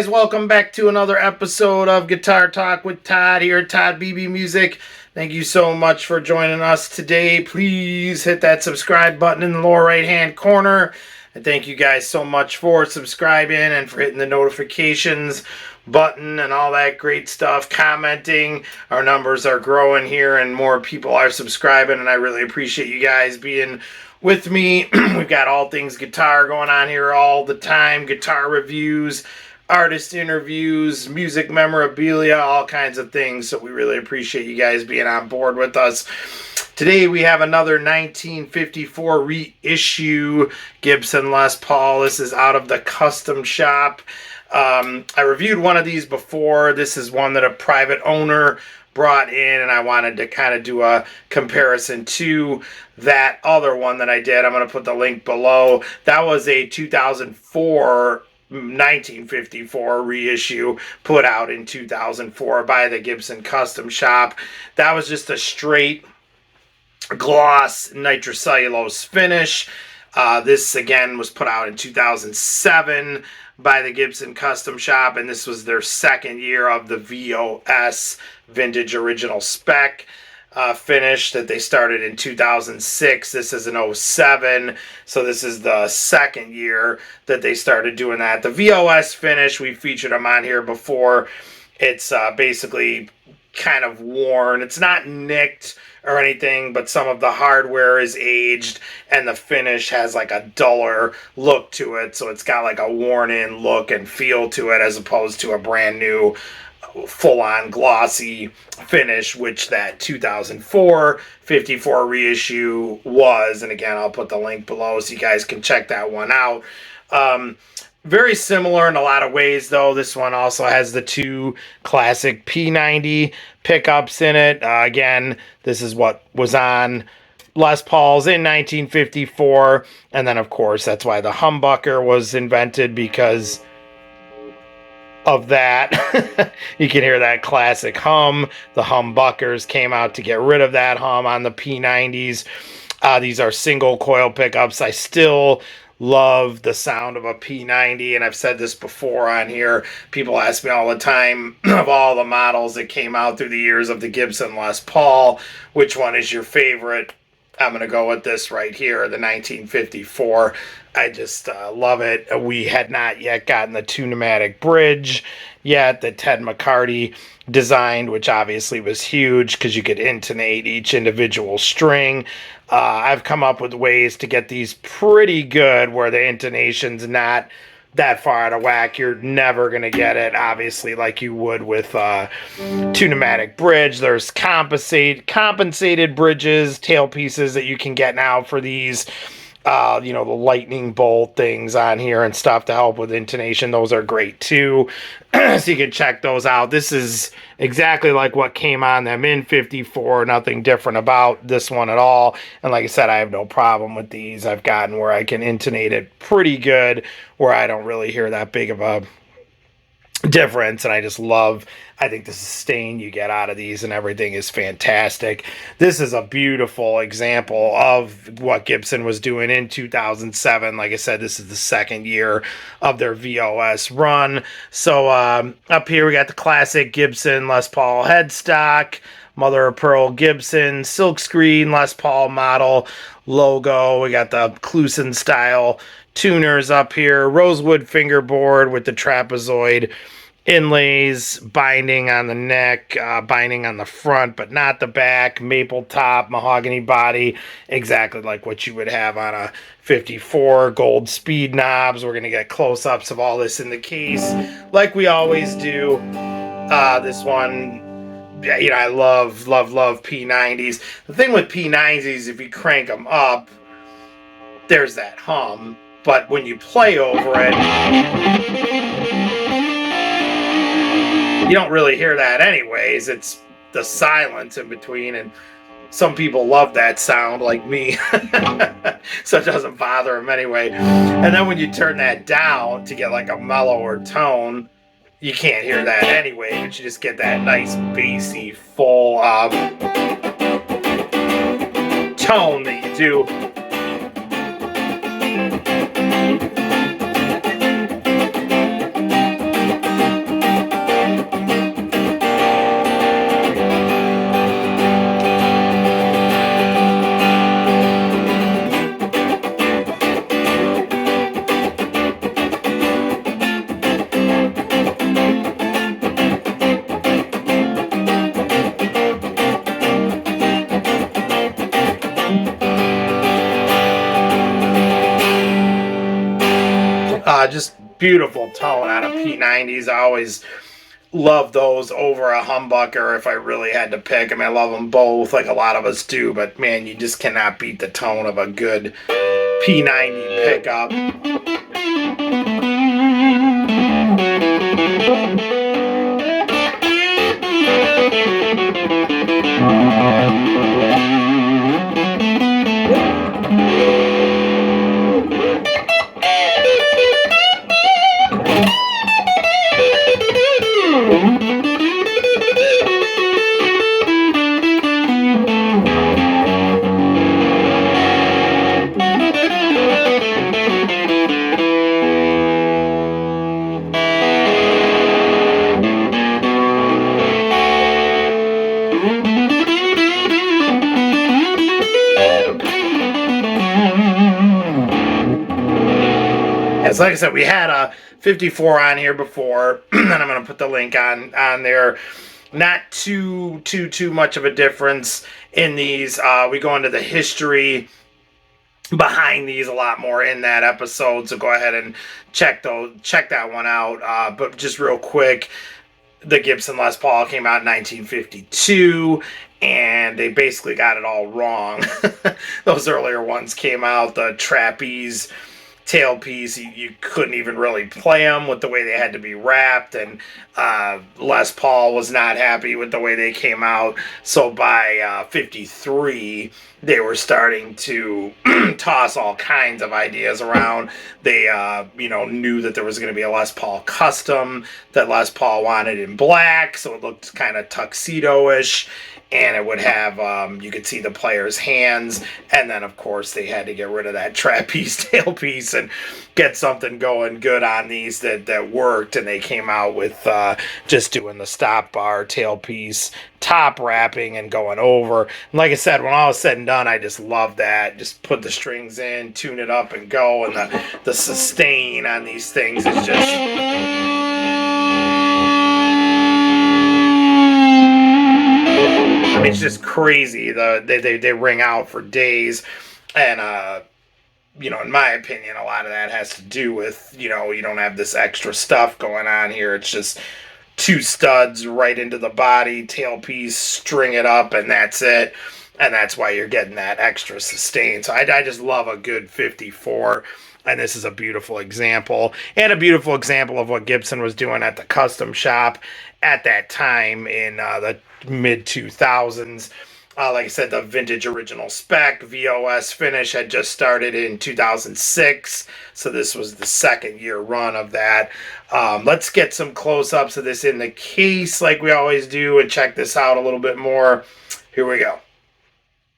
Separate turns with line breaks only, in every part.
guys, welcome back to another episode of Guitar Talk with Todd here at Todd Beebe Music. Thank you so much for joining us today. Please hit that subscribe button in the lower right hand corner. And thank you guys so much for subscribing and for hitting the notifications button and all that great stuff, commenting. Our numbers are growing here and more people are subscribing, and I really appreciate you guys being with me. We've got all things guitar going on here all the time. Guitar reviews, artist interviews, music memorabilia, all kinds of things. So we really appreciate you guys being on board with us. Today we have another 1954 reissue Gibson Les Paul. This is out of the Custom Shop. I reviewed one of these before. This is one that a private owner brought in, and I wanted to kind of do a comparison to that other one that I did. I'm going to put the link below. That was a 2004 1954 reissue put out in 2004 by the Gibson Custom Shop. That was just a straight gloss nitrocellulose finish. This again was put out in 2007 by the Gibson Custom Shop, and this was their second year of the VOS Vintage Original Spec finish that they started in 2006. This is an 07, so this is the second year that they started doing that. The VOS finish, we featured them on here before. It's basically kind of worn. It's not nicked or anything, but some of the hardware is aged and the finish has like a duller look to it, so it's got like a worn in look and feel to it as opposed to a brand new full-on glossy finish, which that 2004 54 reissue was. And again, I'll put the link below so you guys can check that one out. Very similar in a lot of ways, though. This one also has the two classic P90 pickups in it. Again, this is what was on Les Pauls in 1954. And then, of course, that's why the humbucker was invented, because of that. You can hear that classic hum. The humbuckers came out to get rid of that hum on the P90s. These are single coil pickups. I still love the sound of a P90, and I've said this before on here. People ask me all the time, of all the models that came out through the years of the Gibson Les Paul, which one is your favorite? I'm going to go with this right here, the 1954. I just love it. We had not yet gotten the two pneumatic bridge yet that Ted McCarty designed, which obviously was huge because you could intonate each individual string. I've come up with ways to get these pretty good where the intonation's not that far out of whack. You're never going to get it, obviously, like you would with two pneumatic bridge. There's compensated bridges, tailpieces that you can get now for these. You know, the lightning bolt things on here and stuff to help with intonation. Those are great too. So you can check those out. This is exactly like what came on them in 54. Nothing different about this one at all. And like I said, I have no problem with these. I've gotten where I can intonate it pretty good, where I don't really hear that big of a difference. And I just love, I think the sustain you get out of these and everything is fantastic. This is a beautiful example of what Gibson was doing in 2007. Like I said, this is the second year of their VOS run. So up here we got the classic Gibson Les Paul headstock, mother of pearl Gibson, silkscreen Les Paul model logo. We got the Clusen style tuners up here, rosewood fingerboard with the trapezoid inlays, binding on the neck, binding on the front but not the back, maple top, mahogany body, exactly like what you would have on a 54. Gold speed knobs. We're going to get close-ups of all this in the case like we always do. This one, yeah, you know, I love P90s. The thing with P90s, if you crank them up, there's that hum. But when you play over it, you don't really hear that anyways. It's the silence in between, and some people love that sound like me. So it doesn't bother them anyway. And then when you turn that down to get like a mellower tone, you can't hear that anyway, but you just get that nice bassy full tone that you do. Just beautiful tone out of P90s. I always love those over a humbucker if I really had to pick. I mean, I love them both like a lot of us do, but man, you just cannot beat the tone of a good P90 pickup. Like I said, we had a 54 on here before, and I'm going to put the link on there. Not too much of a difference in these. We go into the history behind these a lot more in that episode, so go ahead and check that one out. But just real quick, the Gibson Les Paul came out in 1952, and they basically got it all wrong. Those earlier ones came out, the trapeze tailpiece, you couldn't even really play them with the way they had to be wrapped, and Les Paul was not happy with the way they came out. So by 53, they were starting to toss all kinds of ideas around. They knew that there was going to be a Les Paul Custom that Les Paul wanted in black, so it looked kind of tuxedo-ish, and it would have, you could see the player's hands, and then, of course, they had to get rid of that trapeze tailpiece and get something going good on these that worked, and they came out with just doing the stop bar tailpiece, top wrapping, and going over. And like I said, when all was said and done, I just love that. Just put the strings in, tune it up, and go, and the sustain on these things is just... I mean, it's just crazy. They ring out for days, and in my opinion, a lot of that has to do with you don't have this extra stuff going on here. It's just two studs right into the body, tailpiece, string it up, and that's it. And that's why you're getting that extra sustain. So I just love a good 54. And this is a beautiful example, and a beautiful example of what Gibson was doing at the custom shop at that time in the mid-2000s. Like I said, the vintage original spec VOS finish had just started in 2006, so this was the second year run of that. Let's get some close-ups of this in the case like we always do and check this out a little bit more. Here we go.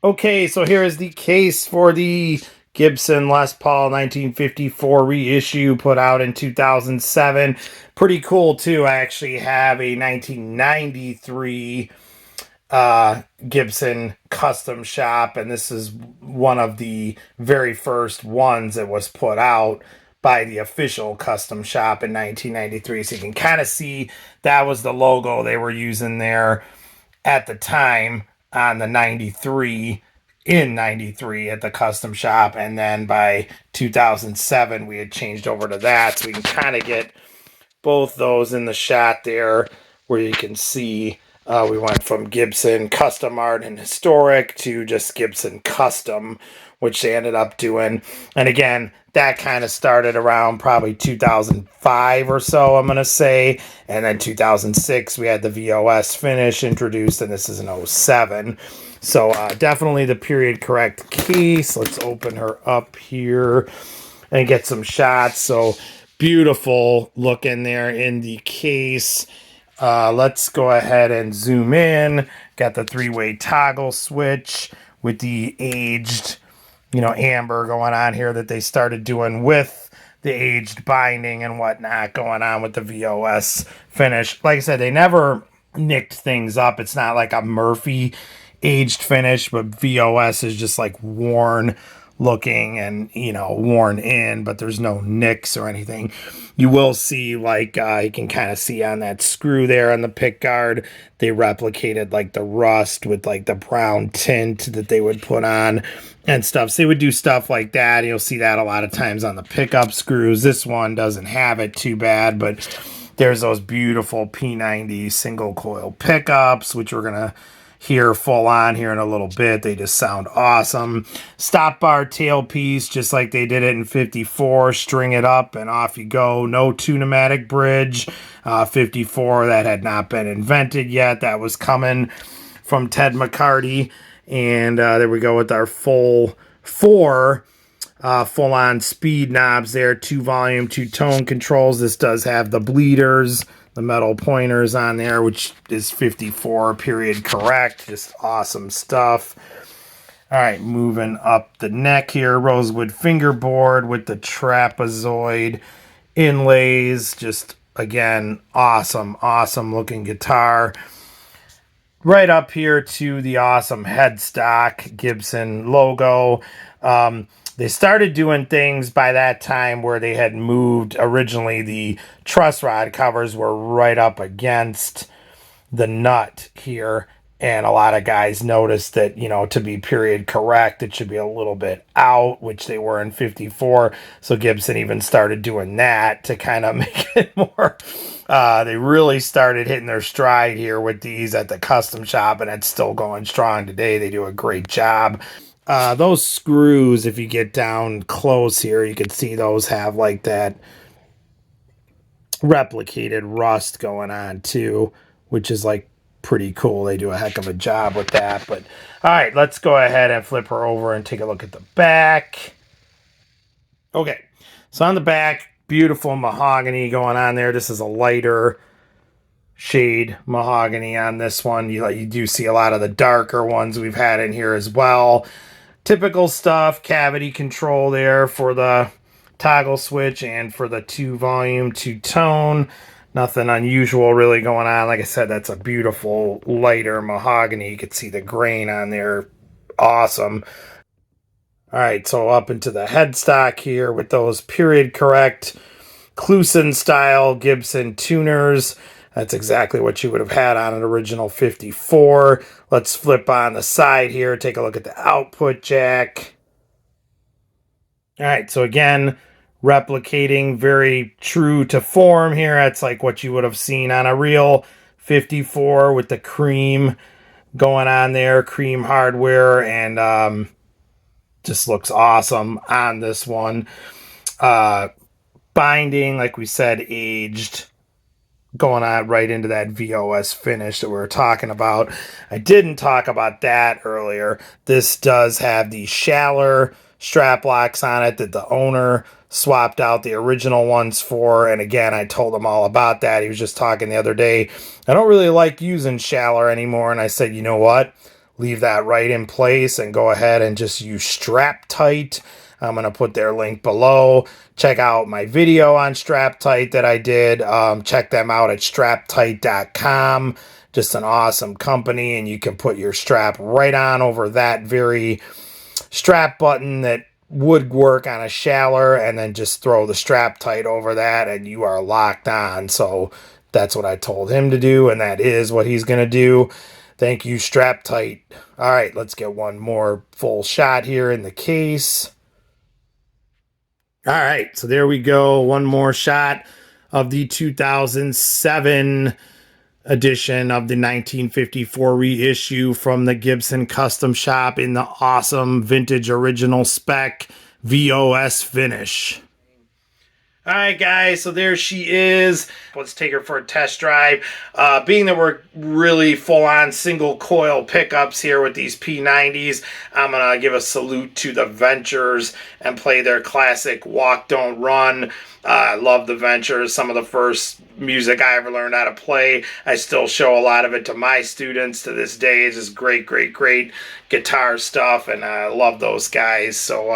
Okay, so here is the case for the Gibson Les Paul 1954 reissue put out in 2007. Pretty cool, too. I actually have a 1993 Gibson Custom Shop, and this is one of the very first ones that was put out by the official Custom Shop in 1993. So you can kind of see that was the logo they were using there at the time on the 93 in 93 at the custom shop, and then by 2007 we had changed over to that, so we can kind of get both those in the shot there where you can see we went from Gibson Custom Art and Historic to just Gibson Custom, which they ended up doing. And again, that kind of started around probably 2005 or so, I'm going to say. And then 2006, we had the VOS finish introduced, and this is an 07. So definitely the period correct case. Let's open her up here and get some shots. So beautiful look in there in the case. Let's go ahead and zoom in. Got the three-way toggle switch with the aged, amber going on here that they started doing with the aged binding and whatnot going on with the VOS finish. Like I said, they never nicked things up. It's not like a Murphy aged finish, but VOS is just like worn looking and, you know, worn in, but there's no nicks or anything. You will see, like, you can kind of see on that screw there on the pick guard, they replicated, like, the rust with, like, the brown tint that they would put on and stuff. So they would do stuff like that. You'll see that a lot of times on the pickup screws. This one doesn't have it too bad, but there's those beautiful P90 single coil pickups, which we're going to hear full on here in a little bit. They just sound awesome. Stop bar tailpiece, just like they did it in 54. String it up and off you go. No two-pneumatic bridge. 54, that had not been invented yet. That was coming from Ted McCarty. And there we go with our full four full-on speed knobs there. 2 volume, 2 tone controls. This does have the bleeders, the metal pointers on there, which is 54 period correct. Just awesome stuff. All right, moving up the neck here. Rosewood fingerboard with the trapezoid inlays. Just, again, awesome looking guitar. Right up here to the awesome headstock Gibson logo. They started doing things by that time where they had moved. Originally, the truss rod covers were right up against the nut here. And a lot of guys noticed that, you know, to be period correct, it should be a little bit out, which they were in 54. So Gibson even started doing that to kind of make it more. They really started hitting their stride here with these at the custom shop, and it's still going strong today. They do a great job. Those screws, if you get down close here, you can see those have like that replicated rust going on too, which is like pretty cool. They do a heck of a job with that. But all right, let's go ahead and flip her over and take a look at the back. Okay, so on the back, beautiful mahogany going on there. This is a lighter shade mahogany on this one. You do see a lot of the darker ones we've had in here as well. Typical stuff, cavity control there for the toggle switch and for the 2 volume, 2 tone. Nothing unusual really going on. Like I said, that's a beautiful lighter mahogany. You can see the grain on there. Awesome. All right, so up into the headstock here with those period correct Clusen style Gibson tuners. That's exactly what you would have had on an original 54. Let's flip on the side here. Take a look at the output jack. All right, so again, replicating very true to form here. That's like what you would have seen on a real 54 with the cream going on there, cream hardware, and just looks awesome on this one. Binding, like we said, aged, going on right into that VOS finish that we were talking about. I didn't talk about that earlier. This does have the Schaller Straplocks on it that the owner swapped out the original ones for. And again, I told him all about that. He was just talking the other day. I don't really like using Schaller anymore. And I said, you know what? Leave that right in place and go ahead and just use Straptight. I'm going to put their link below. Check out my video on Straptight that I did. Check them out at straptight.com. Just an awesome company, and you can put your strap right on over that very strap button that would work on a Schaller, and then just throw the Straptight over that, and you are locked on. So that's what I told him to do, and that is what he's going to do. Thank you, Straptight. All right, let's get one more full shot here in the case. All right, so there we go. One more shot of the 2007 edition of the 1954 reissue from the Gibson Custom Shop in the awesome vintage original spec VOS finish. All right, guys, so there she is. Let's take her for a test drive. Being that we're really full-on single coil pickups here with these P90s, I'm going to give a salute to the Ventures and play their classic Walk Don't Run. I love the Ventures. Some of the first music I ever learned how to play. I still show a lot of it to my students to this day. It's just great guitar stuff, and I love those guys. So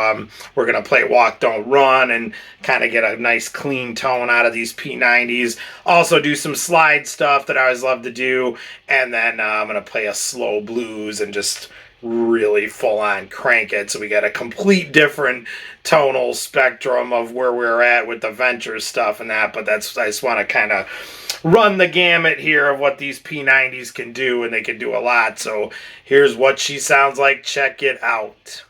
we're going to play Walk Don't Run and kind of get a nice clean tone out of these P90s. Also do some slide stuff that I always love to do, and then I'm going to play a slow blues and just really full on crank it. So we got a complete different tonal spectrum of where we're at with the Ventures stuff and that. But that's, I just want to kind of run the gamut here of what these P90s can do, and they can do a lot. So here's what she sounds like. Check it out.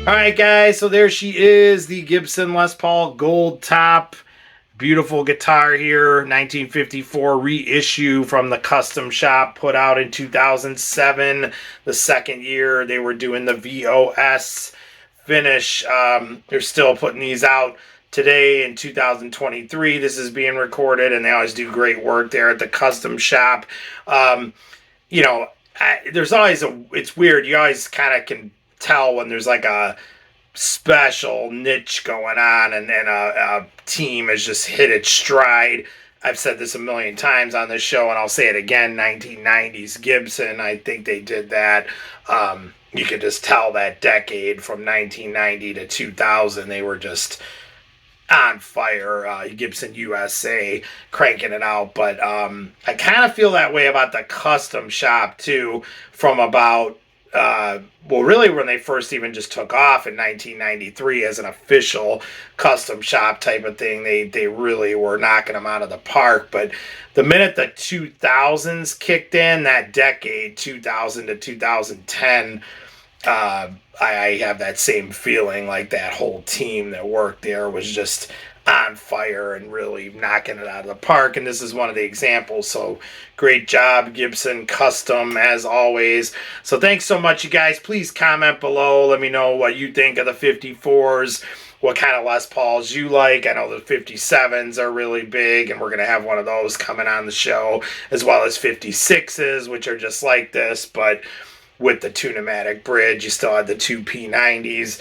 Alright guys, so there she is, the Gibson Les Paul Gold Top. Beautiful guitar here, 1954 reissue from the Custom Shop, put out in 2007, the second year they were doing the VOS finish. They're still putting these out today in 2023. This is being recorded, and they always do great work there at the Custom Shop. You know, there's always it's weird, you always kind of can tell when there's like a special niche going on and then a team has just hit its stride. I've said this a million times on this show and I'll say it again, 1990s Gibson, I think they did that. You could just tell that decade from 1990 to 2000 they were just on fire. Gibson USA cranking it out, but I kind of feel that way about the Custom Shop too, from about well, really when they first even just took off in 1993 as an official Custom Shop type of thing, they really were knocking them out of the park. But the minute the 2000s kicked in, that decade, 2000 to 2010, I have that same feeling, like that whole team that worked there was just on fire and really knocking it out of the park, and this is one of the examples. So great job, Gibson Custom, as always. So thanks so much, you guys. Please comment below, let me know what you think of the 54s, what kind of Les Pauls you like. I know the 57s are really big, and we're going to have one of those coming on the show, as well as 56s, which are just like this, but with the two-pneumatic bridge. You still have the two P90s.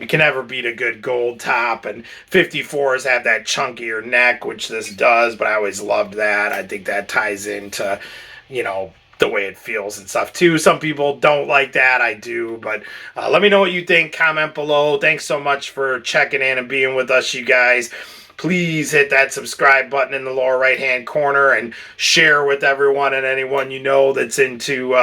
You can never beat a good gold top, and 54s have that chunkier neck, which this does, but I always loved that. I think that ties into, you know, the way it feels and stuff too. Some people don't like that. I do, but let me know what you think. Comment below. Thanks so much for checking in and being with us, you guys. Please hit that subscribe button in the lower right hand corner and share with everyone and anyone you know that's into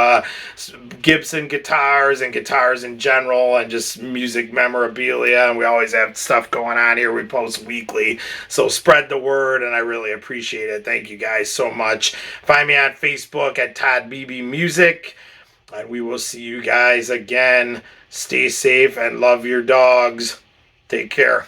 Gibson guitars and guitars in general and just music memorabilia. And we always have stuff going on here. We post weekly, so spread the word, and I really appreciate it. Thank you guys so much. Find me on Facebook at toddbeebe music, and we will see you guys again. Stay safe and love your dogs. Take care.